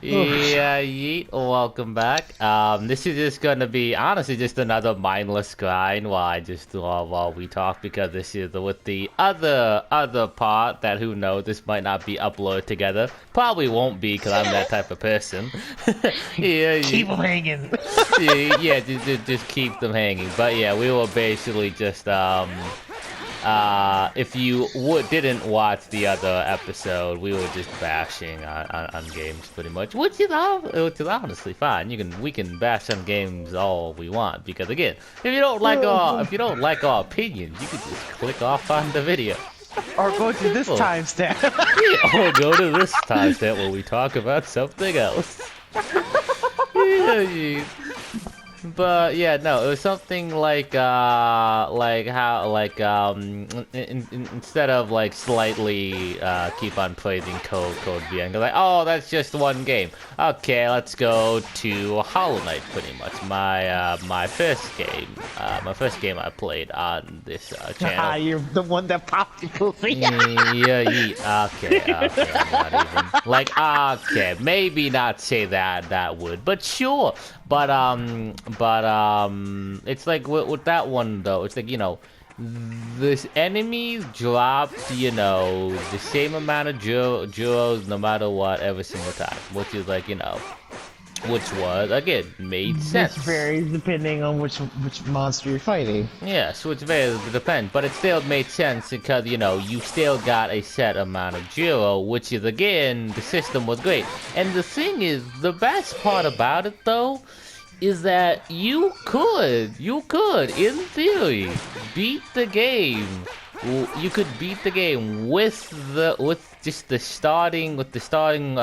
Yeah, yeet, welcome back. This is just gonna be honestly just another mindless grind while we talk because this is with the other part that who knows this might not be uploaded together. Probably won't be because I'm that type of person. Yeah, Keep them hanging. yeah, just keep them hanging. But yeah, we will basically just if you didn't watch the other episode, we were just bashing on games pretty much, which is honestly fine. We can bash on games all we want because again, if you don't like our opinions, you can just click off on the video. Or go to this Simple. timestamp. Or go to this timestamp where we talk about something else. Yeah. But yeah, no, it was something like instead of like slightly keep on praising Code Vein, like, oh, that's just one game. Okay, let's go to Hollow Knight, pretty much my first game I played on this channel. You're the one that popped your pussy. Yeah, okay, I'm not even like okay, maybe not say that would, but sure. But it's like with that one though, it's like this enemies dropped the same amount of juros no matter what every single time, which is like which was again made sense. This varies depending on which monster you're fighting. Yes, which varies depends, but it still made sense because you still got a set amount of Jiro, which is again the system was great. And the thing is, the best part about it though is that you could in theory beat the game. You could beat the game with just the starting weapon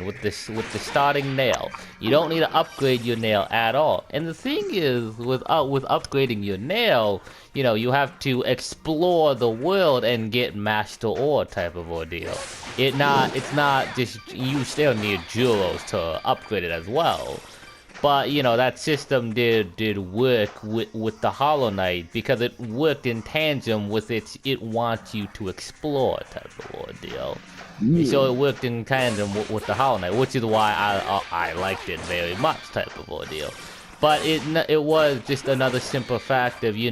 with the starting nail. You don't need to upgrade your nail at all. And the thing is with upgrading your nail, you have to explore the world and get master ore type of ordeal. It's not just you still need jewels to upgrade it as well. But that system did work with the Hollow Knight because it worked in tandem with it wants you to explore type of ordeal. So it worked in tandem with the Hollow Knight, which is why I liked it very much type of ordeal. But it was just another simple fact of you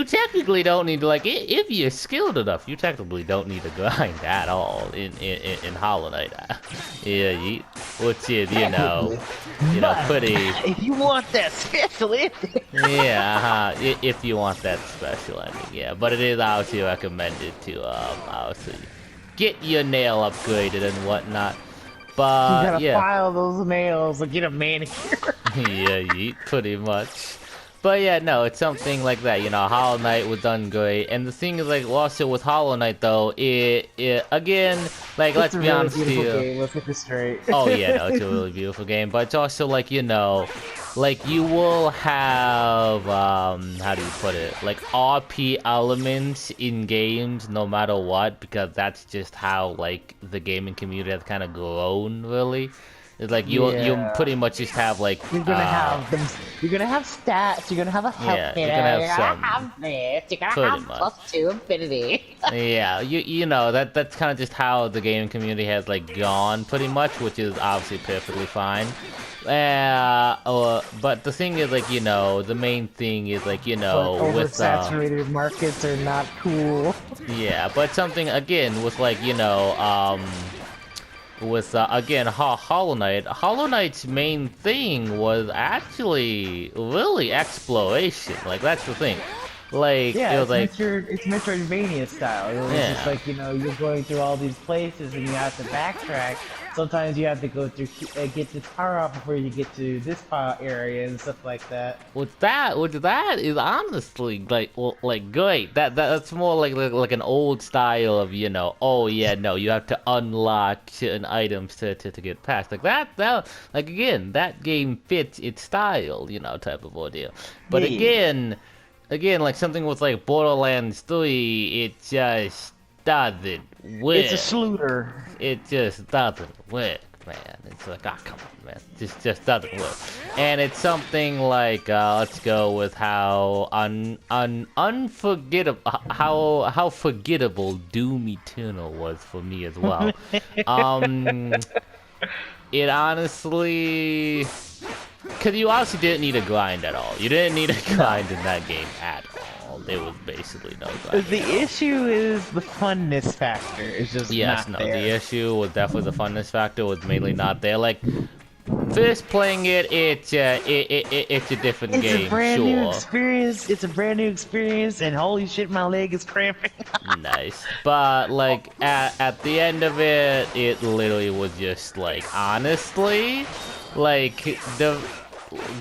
technically don't need to, like, if you're skilled enough, you technically don't need to grind at all in Hollow Knight. Yeah, which is, pretty... If you want that special ending. Yeah, if you want that special ending, yeah. But it is obviously recommended to, obviously, get your nail upgraded and whatnot. But, you gotta yeah. file those nails and get a manicure. Yeah, pretty much. But yeah, no, it's something like that, Hollow Knight was done great, and the thing is, like, also with Hollow Knight, though, it again, like, let's be honest here. Game, let's get this straight. Oh yeah, no, it's a really beautiful game, but it's also like, like you will have, how do you put it, like RP elements in games no matter what, because that's just how, like, the gaming community has kind of grown, really. It's like you pretty much just have like you're gonna have them. You're gonna have stats. You're gonna have a health you're gonna have some. Have this. You're gonna have +2 infinity. Yeah, that's kind of just how the gaming community has like gone pretty much, which is obviously perfectly fine. But the thing is, like, the main thing is, like, with oversaturated markets are not cool. Yeah, but something again with like with again Hollow Knight's main thing was actually really exploration. Like, that's the thing. Like, yeah, it was like it's Metroidvania style. It was just like, you're going through all these places and you have to backtrack. Sometimes you have to go through get this power up before you get to this area and stuff like that. With that is honestly like great. That's more like an old style of oh yeah, no, you have to unlock certain items to get past like that like again that game fits its style, type of ordeal. But again, like something with like Borderlands 3, it just doesn't work. It's a slooter. It just doesn't work, man. It's like, come on, man. Just doesn't work. And it's something like, let's go with how unforgettable, how forgettable Doom Eternal was for me as well. it honestly, because you honestly didn't need a grind at all. You didn't need a grind in that game at all. There was basically no grind. The issue is the funness factor. It's just yes, not no. there. The issue was definitely the funness factor was mainly not there. Like first playing it, it's a different game. It's a brand sure. new experience. It's a brand new experience, and holy shit, my leg is cramping. Nice, but like at the end of it, it literally was just like honestly, like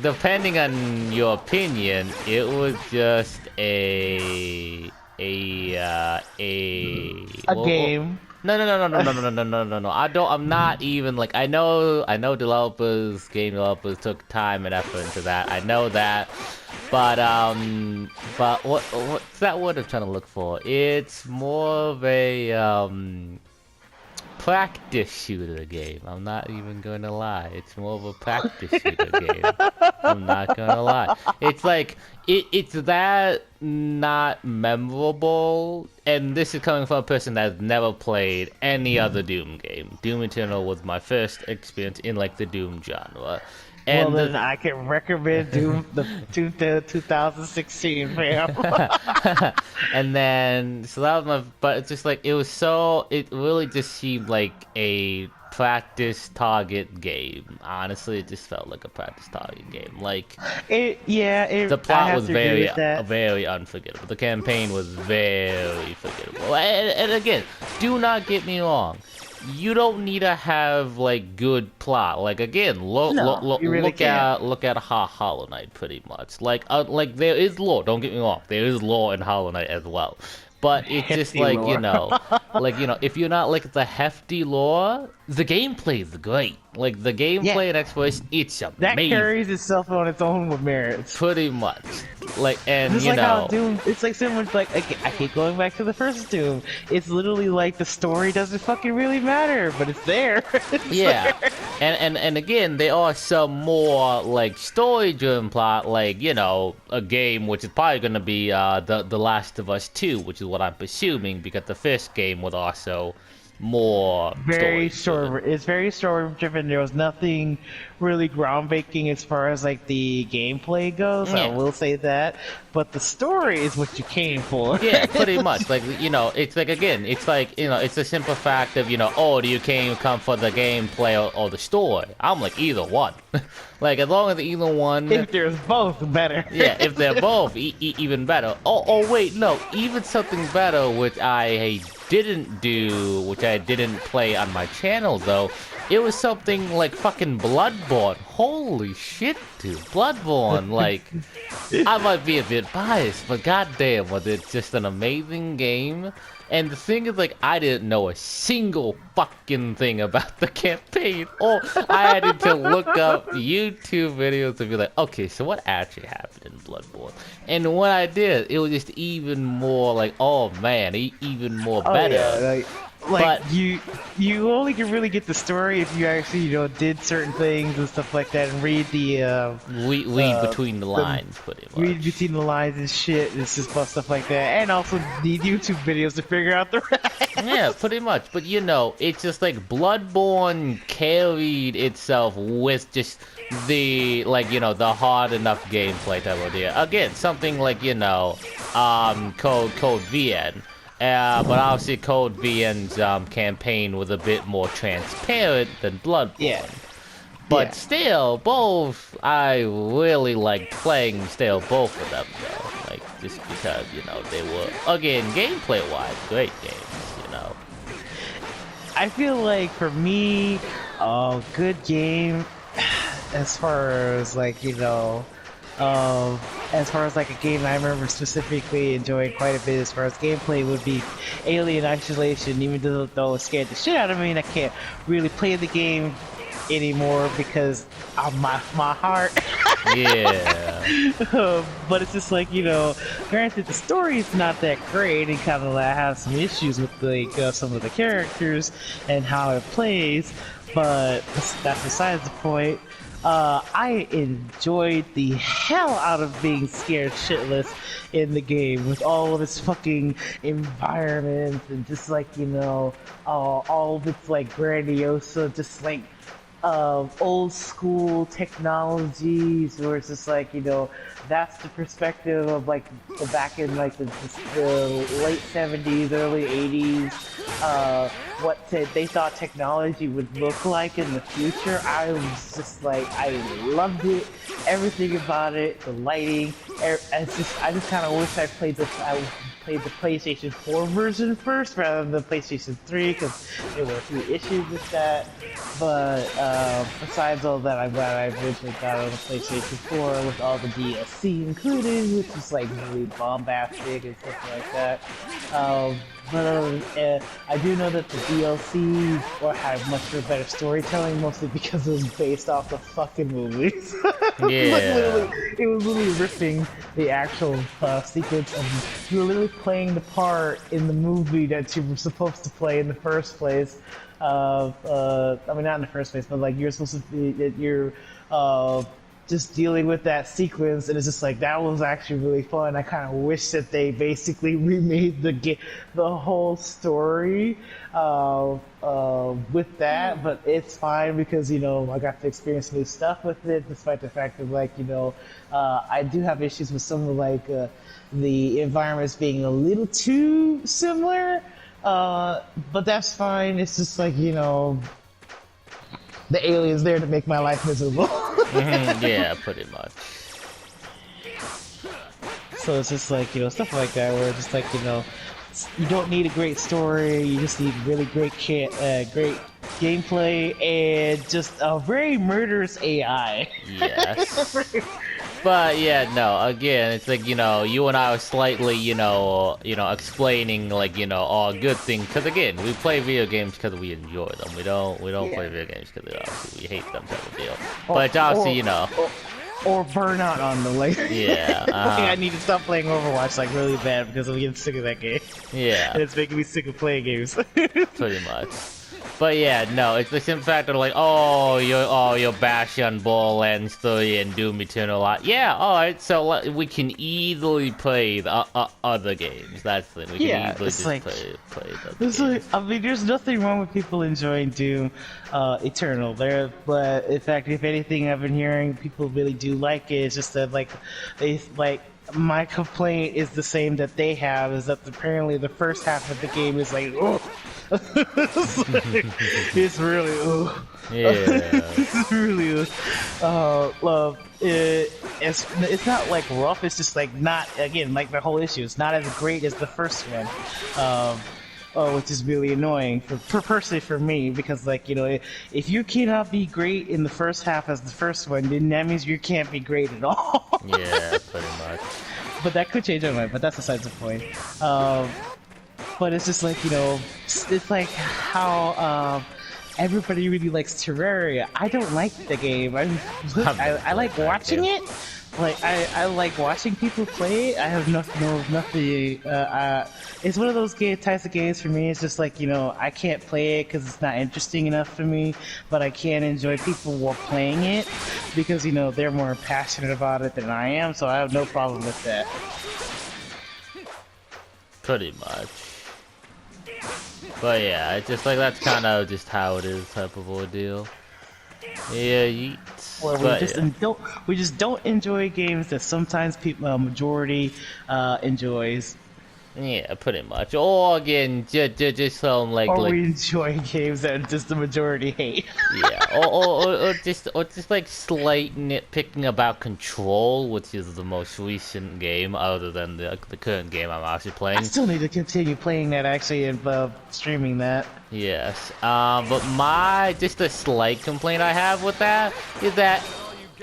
depending on your opinion, it was just a game. No. I'm not even like I know developers, game developers took time and effort into that. I know that. But what's that word I'm trying to look for? It's more of a practice shooter game. I'm not even gonna lie. It's more of a practice shooter game. I'm not gonna lie. It's like it's that not memorable, and this is coming from a person that's never played any other Doom game. Doom Eternal was my first experience in like the Doom genre. And well, then I can recommend Doom the 2016 fam. And then so that was my, but it's just like it really just seemed like a practice target game. Honestly, it just felt like a practice target game. Like the plot was very unforgettable. The campaign was very forgettable. And again, do not get me wrong. You don't need to have like good plot. Like again, look at Hollow Knight pretty much. Like there is lore. Don't get me wrong. There is lore in Hollow Knight as well. But it's just like if you're not like the hefty lore, the gameplay is great. Like the gameplay and exploration, it's amazing. That carries itself on its own with merits. Pretty much. Like and just how Doom, it's like someone's like I keep going back to the first Doom. It's literally like the story doesn't fucking really matter, but it's there. There. And again, there are some more like story-driven plot, like a game which is probably gonna be the Last of Us 2, which is what I'm presuming because the first game was also more it's very story driven. There was nothing really groundbreaking as far as like the gameplay goes. I will say that, but the story is what you came for. Yeah, pretty much. Like it's like again, it's like it's a simple fact of oh, do you come for the gameplay or the story? I'm like either one. Like as long as either one. If there's both, better. Yeah, if they're both, even better. Oh wait, no, even something better, which I didn't do, which I didn't play on my channel though. It was something like fucking Bloodborne. Holy shit, dude. Bloodborne, like, I might be a bit biased, but goddamn, was it just an amazing game? And the thing is, like, I didn't know a single fucking thing about the campaign. Or I had to look up YouTube videos to be like, okay, so what actually happened in Bloodborne? And when I did, it was just even more like, oh man, even more better. Yeah, but you only can really get the story if you actually did certain things and stuff like that and read the read between the lines pretty much. Read between the lines and shit. It's just about stuff like that, and also need YouTube videos to figure out the rest. Yeah, pretty much. But it's just like Bloodborne carried itself with just the the hard enough gameplay type of deal. Again, something like Code VN. But obviously Code VN's campaign was a bit more transparent than Bloodborne. Yeah. But still, both, I really liked playing both of them though. Like, just because, they were, again, gameplay-wise, great games, I feel like, for me, a good game, as far as, like, as far as like a game I remember specifically enjoying quite a bit as far as gameplay would be Alien Isolation, even though it scared the shit out of me and I can't really play the game anymore because of my heart. Yeah. But it's just like, granted the story is not that great and kind of like have some issues with like some of the characters and how it plays, but that's besides the point. I enjoyed the hell out of being scared shitless in the game with all of its fucking environments and just like, you know, all of its like grandiose, just like old school technologies where it's just like, you know, that's the perspective of like the back in like the late 70s, early 80s, they thought technology would look like in the future. I was just like, I loved it, everything about it, the lighting. I just kind of wish I played the PlayStation 4 version first rather than the PlayStation 3 because there were a few issues with that. But besides all that, I'm glad I eventually got on the PlayStation 4 with all the DLC included, which is like really bombastic and stuff like that. But I do know that the DLC had much better storytelling, mostly because it was based off the fucking movies. Yeah. It was literally ripping the actual sequence of you were literally playing the part in the movie that you were supposed to play in the first place. I mean, not in the first place, but like you're supposed to be, you're just dealing with that sequence, and it's just like that was actually really fun. I kind of wish that they basically remade the whole story with that, but it's fine because, you know, I got to experience new stuff with it, despite the fact that, like, you know, I do have issues with some of like the environments being a little too similar, but that's fine. It's just like, you know, the alien's there to make my life miserable. Yeah, pretty much. So it's just like, you know, stuff like that where it's just like, you know, you don't need a great story, you just need really great great gameplay and just a very murderous AI. Yes. But yeah, no, again, it's like, you know, you and I were slightly, you know, explaining, like, you know, all good things, because again, we play video games because we enjoy them. We don't play video games because we hate them type of deal. But it's obviously, you know, or burn out on them, like, yeah. I need to stop playing Overwatch like really bad because I'm getting sick of that game. Yeah. And it's making me sick of playing games. Pretty much. But yeah, no, it's the simple fact that, like, oh, you're Bastion, Borderlands 3, and Doom Eternal. Yeah, alright, so we can easily play the other games. That's the thing. We can easily just like, play the games. Like, I mean, there's nothing wrong with people enjoying Doom Eternal there, but in fact, if anything, I've been hearing people really do like it. It's just that, like, my complaint is the same that they have, is that apparently the first half of the game is like, oh. It's really, oh. Yeah. It's really, it's not like rough, it's just like not, again, like the whole issue, it's not as great as the first one. Which is really annoying personally for me, because, like, you know, if you cannot be great in the first half as the first one, then that means you can't be great at all. Yeah, pretty much. But that could change my mind, but that's besides the point. But it's just like, you know, it's like how everybody really likes Terraria. I don't like the game. I like watching it. Like, I like watching people play it. I have nothing. It's one of those types of games for me. It's just like, you know, I can't play it because it's not interesting enough for me, but I can enjoy people while playing it because, you know, they're more passionate about it than I am, so I have no problem with that. Pretty much. But yeah, it's just like, that's kind of just how it is, type of ordeal. Yeah, well, we just don't enjoy games that sometimes people, majority, enjoys. Yeah, pretty much. Or again, just some like. Or we enjoy games that just the majority hate. Yeah, or just like slight nitpicking about Control, which is the most recent game other than the current game I'm actually playing. I still need to continue playing that, actually, and streaming that. Yes, but just a slight complaint I have with that is that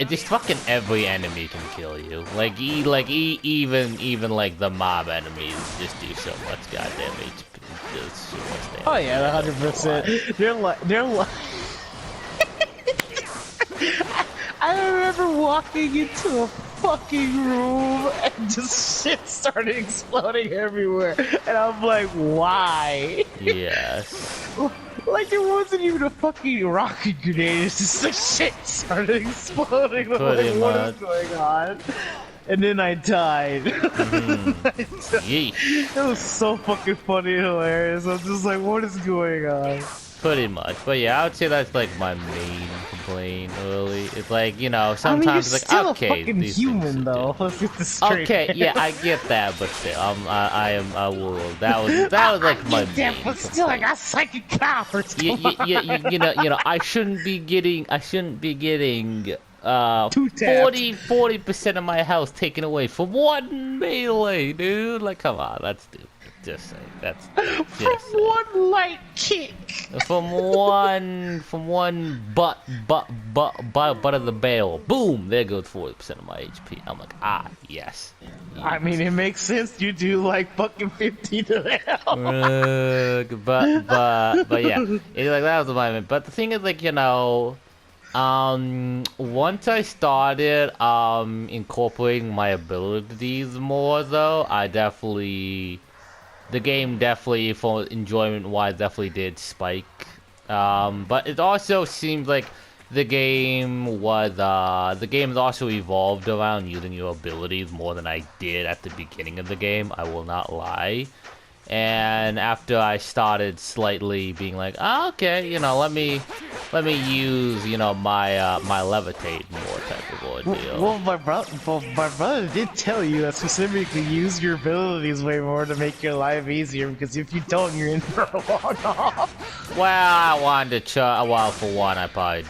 just fucking every enemy can kill you. Even like the mob enemies just do so much goddamn HP. Oh yeah, 100%. They're like. I remember walking into fucking room and just shit started exploding everywhere. And I'm like, why? Yes. Like it wasn't even a fucking rocket grenade, it's just like shit started exploding. I'm Pretty like, what is much. going on? And then I died. Yeesh. It was so fucking funny and hilarious. I'm just like, what is going on? Pretty much. But yeah, I would say that's like my main complaint, really. It's like, you know, sometimes you're like, still okay, a fucking these human things though. Let's get this straight. Okay, yeah, I get that, but still, I will. That was like my main but still, I complaint. got psychic powers. You know, I shouldn't be getting 40% of my health taken away from one melee, dude. Like, come on, that's stupid. Just saying, that's From one light kick. from one butt of the barrel. Boom! There goes 40% of my HP. I'm like, yes. I mean, it makes sense. You do like fucking 50 to that. But yeah, it's like that was the moment. But the thing is, like, you know, once I started incorporating my abilities more, though, the game definitely, for enjoyment wise, definitely did spike. But it also seems like the game has also evolved around using your abilities more than I did at the beginning of the game. I will not lie. And after I started slightly being like, okay, you know, let me use, you know, my my levitate more type of ordeal. Well, my brother did tell you that specifically use your abilities way more to make your life easier, because if you don't, you're in for a long haul. Well, I wanted to try. Well, for one, I probably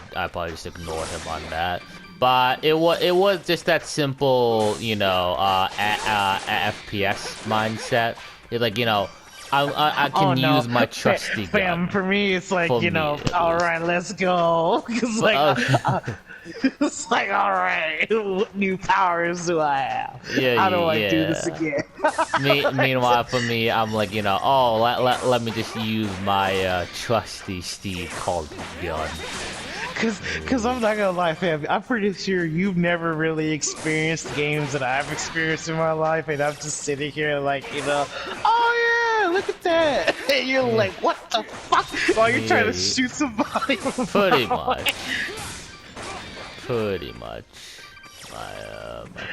just ignored him on that. But it was just that simple, you know, FPS mindset. It's like, you know, I can use my trusty gun. For me, it's like, you know, at all least. right, let's go. It's like, it's like, all right, what new powers do I have? Yeah, How do I do this again? Meanwhile, for me, I'm like, you know, let me just use my trusty Steve Calder gun. Cause I'm not gonna lie, fam, I'm pretty sure you've never really experienced games that I've experienced in my life, and I'm just sitting here like, you know, oh yeah, look at that, and you're like, what the fuck, while you're trying to shoot somebody. Pretty much. Pretty much.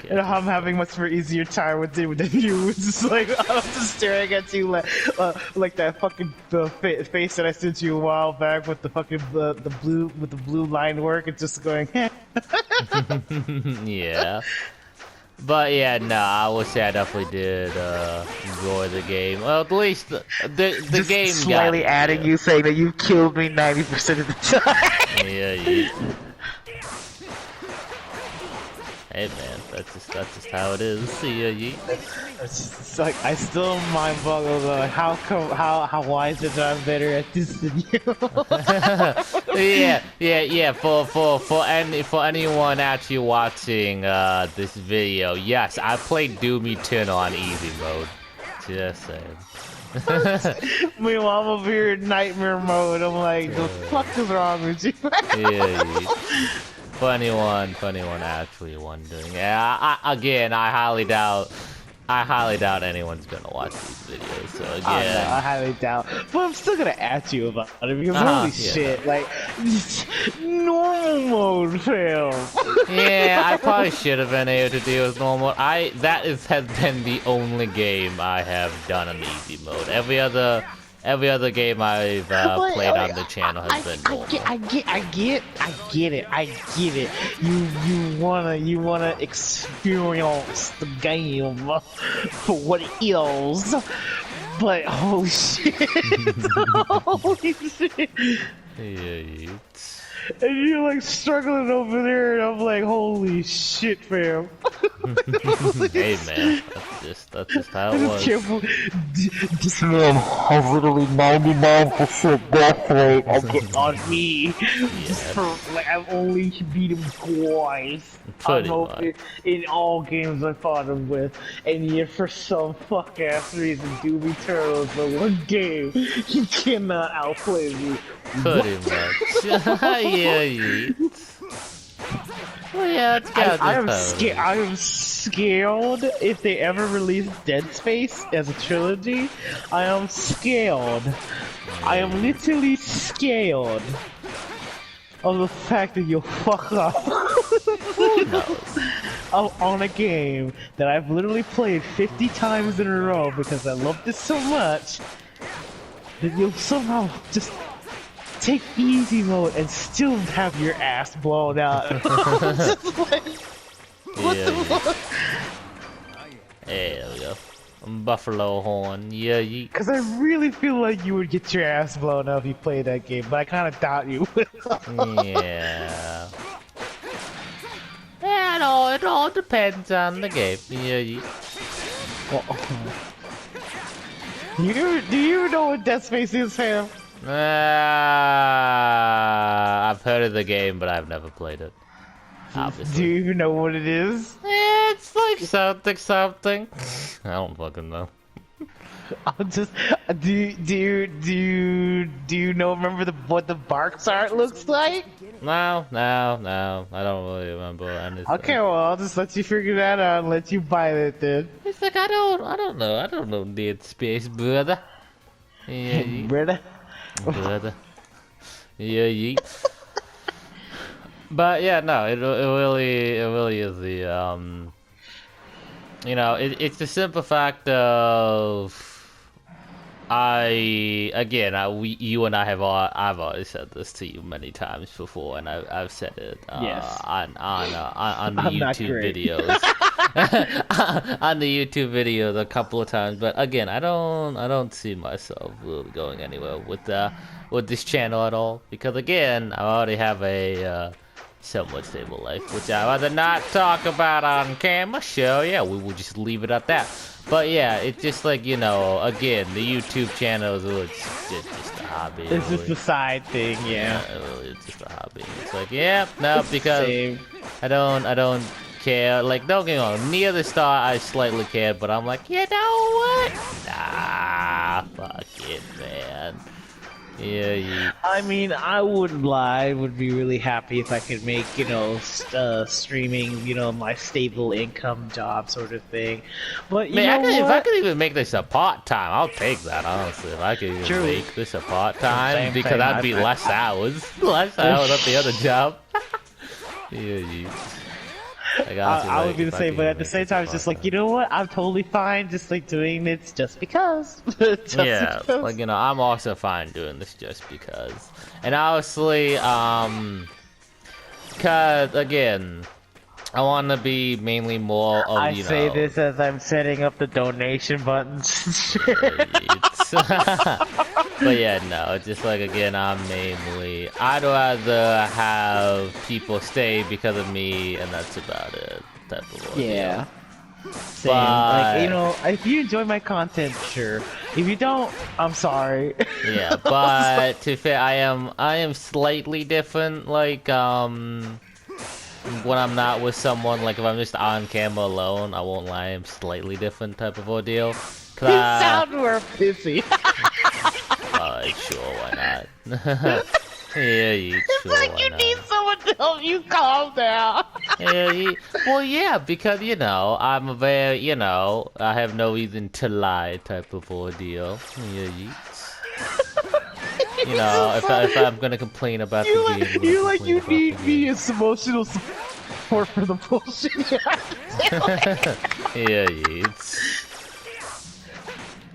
And I'm having much more easier time with it than you. It's just like, I'm just staring at you like that fucking face that I sent you a while back with the fucking the blue line work. It's just going. Yeah. But yeah, no, I would say I definitely did enjoy the game. Well, at least the just game slightly got adding you saying that you killed me 90% of the time. Yeah. Hey man, that's just how it is. See ya, yeet. It's like I still mind boggle though. How why is it that I'm better at this than you? yeah. For anyone actually watching this video, yes, I played Doom Eternal on easy mode. Just saying. Meanwhile, I'm over here in nightmare mode. I'm like, the fuck is wrong with you? Yeah. For anyone actually wondering, yeah, I highly doubt anyone's gonna watch these videos. So again, I highly doubt. But I'm still gonna ask you about it because holy shit, like normal mode fail. Yeah, I probably should have been able to do with normal. Has been the only game I have done on easy mode. Every other game I've played on the channel has been normal. I get it. You wanna experience the game for what it is. But holy shit. Holy shit. Yeah. And you're like struggling over there, and I'm like, holy shit, fam. Hey man, that's just how it was. This man has literally 99% death rate on me. Like, I've only beat him twice. Pretty much. In all games I fought him with, and yet for some fuck ass reason, Doom Eternal is the one game you cannot outplay me. Pretty much. Yeah. Well, yeah, it's got I this am scared. I am scared if they ever release Dead Space as a trilogy. I am scared. I am literally scared of the fact that you'll fuck up on a game that I've literally played 50 times in a row because I love this so much that you'll somehow just take easy mode and still have your ass blown out. Just like, what the fuck? There we go. Buffalo horn, yeah. Because I really feel like you would get your ass blown up if you played that game, but I kind of doubt you would. Yeah. Yeah, it all depends on the game. Yeah. Do you know what Dead Space is, fam? I've heard of the game, but I've never played it. Obviously. Do you even know what it is? It's like something. I don't fucking know. I'm just. Do you know? Remember what the Barks art looks like? No. I don't really remember anything. Okay, well, I'll just let you figure that out and let you buy it then. It's like I don't know Dead Space, brother. Yeah, Brother. Yeah. But yeah, no, it really is the you know, it's the simple fact of you and I I've already said this to you many times before, and I've said it yes. on the YouTube videos on the YouTube videos a couple of times. But again, I don't see myself really going anywhere with this channel at all, because again, I already have a somewhat stable life, which I'd rather not talk about on camera. So yeah, we will just leave it at that. But yeah, it's just like, you know, again, the YouTube channel is just a hobby. It's really. just a side thing, yeah. Really, it's just a hobby. It's like, yeah, no, It's because same. I don't care. Like, don't get me wrong, near the start I slightly cared, but I'm like, you know what? Nah, fuck it, man. Yeah. I mean, I wouldn't lie. I would be really happy if I could make, you know, streaming, you know, my stable income job sort of thing. But you know if I could even make this a part-time, I'll take that, honestly. If I could even make this a part-time, because that'd be less hours. Less hours at the other job. Yeah. Like, I would be the same, but at the same time, it's just like, you know what? I'm totally fine just like doing it just because. Because. Like, you know, I'm also fine doing this just because. And honestly, because again, I want to be mainly more of, I say this as I'm setting up the donation buttons. But yeah, no, it's just like, again, I'd rather have people stay because of me, and that's about it. Type of ordeal. Yeah. Same. Like, you know, if you enjoy my content, sure. If you don't, I'm sorry. Yeah, but to be fair, I am slightly different, like, when I'm not with someone, like if I'm just on camera alone, I won't lie, I'm slightly different type of ordeal. You sound more pissy. Sure, why not? Yeah, it's sure, like you need someone to help you calm down. Well, yeah, because, you know, I'm a very, you know, I have no reason to lie type of ordeal. Yeah. You know, if I'm gonna complain about the game, you need me as emotional support for the bullshit.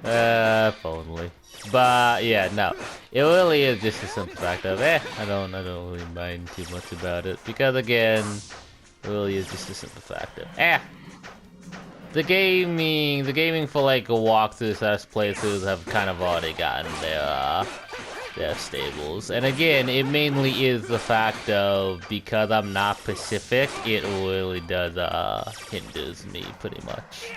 If only. But yeah, no, it really is just a simple fact of I don't really mind too much about it, because again, it really is just a simple fact of the gaming for like walkthroughs as playthroughs have kind of already gotten their stables. And again, it mainly is the fact of, because I'm not Pacific, it really does hinders me pretty much.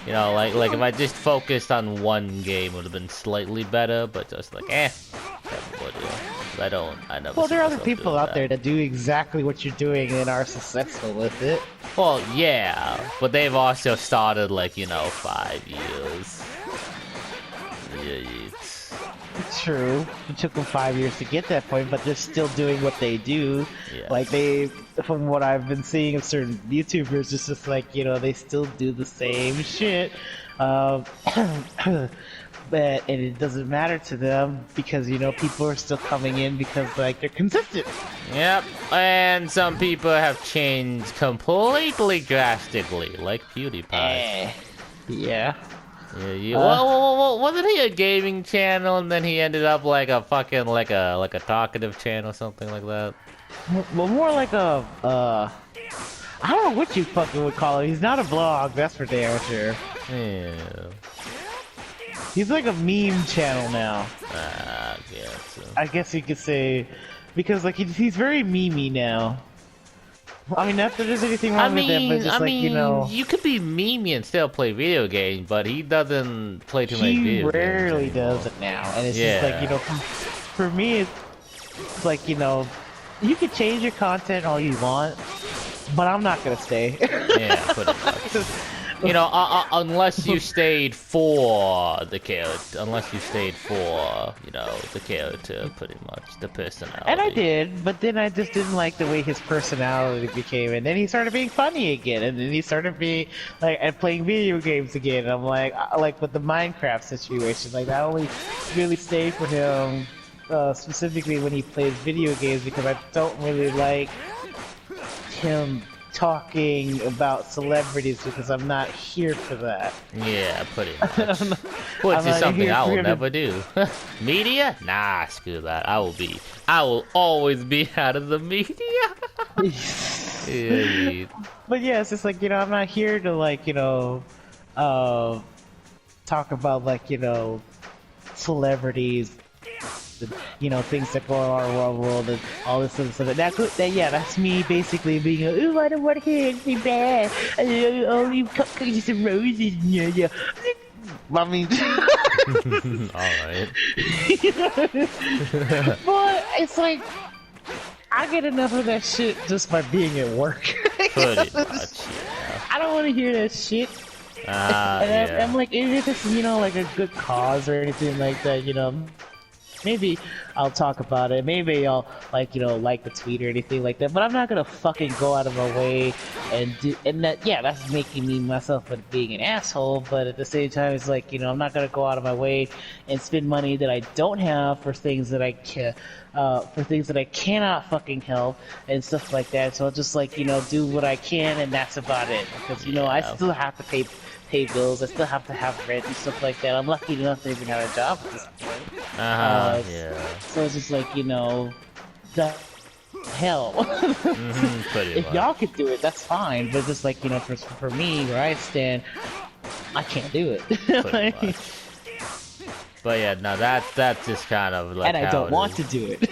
You know, like if I just focused on one game, it would have been slightly better, but just like I never. Well, there are other people out there that do exactly what you're doing and are successful with it. Well, yeah, but they've also started, like, you know, 5 years. Yeah. true. It took them 5 years to get that point, but they're still doing what they do. Yeah. Like from what I've been seeing of certain YouTubers, it's just like, they still do the same shit. But and it doesn't matter to them because people are still coming in because like they're consistent. Yep, and some people have changed completely drastically, like PewDiePie. Yeah. Yeah. Well, wasn't he a gaming channel and then he ended up like a fucking like a talkative channel or something like that? Well, more like a I don't know what you fucking would call it. He's not a vlog, that's for damn sure. Yeah. He's like a meme channel now. I guess so. I guess you could say, because like he's very memey now. I mean, not that there's anything wrong with him, but just you could be memey and still play video games, but he doesn't play too many video games. He rarely does it now, and it's just like for me, it's like you can change your content all you want, but I'm not gonna stay. Yeah, pretty much. Unless you stayed for the character, the character, pretty much, the personality. And I did, but then I just didn't like the way his personality became, and then he started being funny again, and then he started being, like, and playing video games again, and I'm like with the Minecraft situation, like, I only really stay for him, specifically when he plays video games, because I don't really like him talking about celebrities because I'm not here for that. Yeah, pretty much. Which is something I will never do. Media? Nah, screw that. I will always be out of the media. Yeah. But yeah, it's just like, I'm not here to like, talk about like, celebrities, things that go on in our world and all this other stuff. That's me basically being ooh, I don't want to hear anything bad. Only cupcakes and roses. Yeah. I mean, alright. But it's like, I get enough of that shit just by being at work. Pretty much, yeah. I don't want to hear that shit. I'm like, even if it's, like a good cause or anything like that, maybe I'll talk about it. Maybe I'll like the tweet or anything like that. But I'm not gonna fucking go out of my way and do. And that's making me myself being an asshole. But at the same time, it's like I'm not gonna go out of my way and spend money that I don't have for things that I can, for things that I cannot fucking help and stuff like that. So I'll just like do what I can, and that's about it. Because I still have to pay bills. I still have to have rent and stuff like that. I'm lucky enough to even have a job at this point. Yeah. So it's just like, the hell. If y'all could do it, that's fine. But just like, for me, where I stand, I can't do it. But yeah, no, that's just kind of like. And I don't want to do it.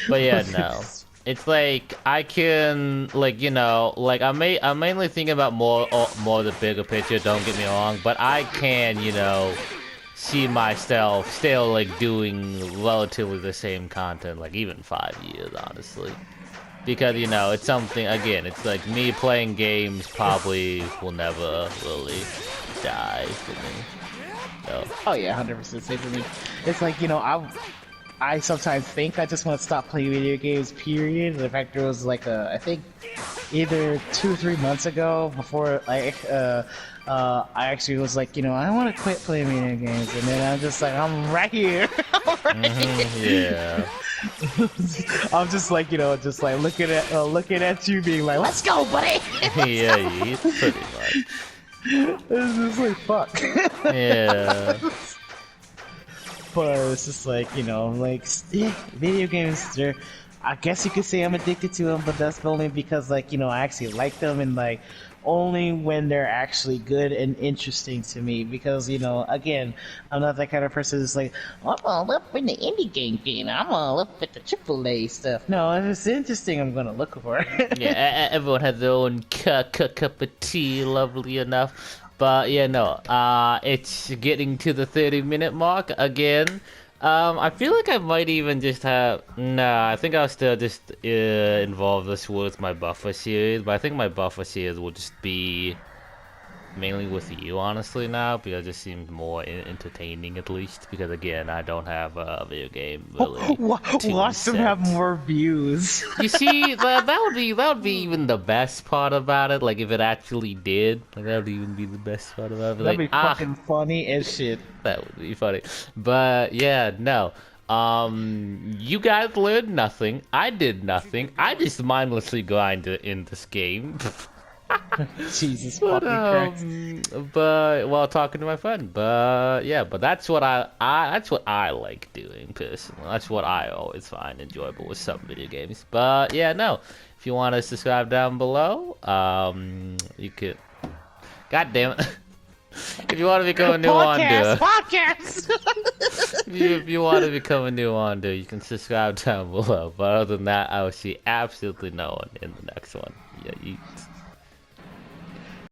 But yeah, no. It's like I can like I'm mainly thinking about more the bigger picture, don't get me wrong, but I can, see myself still like doing relatively the same content like even 5 years, honestly. Because it's something, again, it's like me playing games probably will never really die for me. So. Oh yeah, 100% same for me. It's like, I sometimes think I just want to stop playing video games, period. In fact, there was like I think either 2 or 3 months ago before I actually was like, I want to quit playing video games, and then I'm just like, I'm right here. Yeah. I'm just like, just like looking at you, being like, let's go, buddy. Yeah, pretty much. It's just like, fuck. Yeah. But it's just like, video games, I guess you could say I'm addicted to them, but that's only because, like, I actually like them, and, like, only when they're actually good and interesting to me. Because, again, I'm not that kind of person that's like, I'm all up in the indie game, I'm all up at the AAA stuff. No, if it's interesting, I'm gonna look for it. Yeah, everyone has their own cup of tea, lovely enough. But yeah, no, it's getting to the 30-minute mark again. I feel like I might even just have... Nah, I think I'll still just involve this with my buffer series. But I think my buffer series will just be mainly with you, honestly, now, because it seems more entertaining, at least. Because again, I don't have a video game really too Watch them have in-set. more views. You see, that would be even the best part about it. Like if it actually did, like that would even be the best part about it. That'd Like be fucking funny as shit. that would be funny. But yeah, no. You guys learned nothing. I did nothing. I just mindlessly grinded in this game. Jesus But fucking Christ. but while talking to my friend, but yeah, but that's what that's what I like doing personally. That's what I always find enjoyable with some video games. But yeah, no. If you want to subscribe down below, you could. God damn it! If you want to become a new Podcast, Wonder, podcast. if you want to become a new Wonder, you can subscribe down below. But other than that, I will see absolutely no one in the next one. Yeah, you.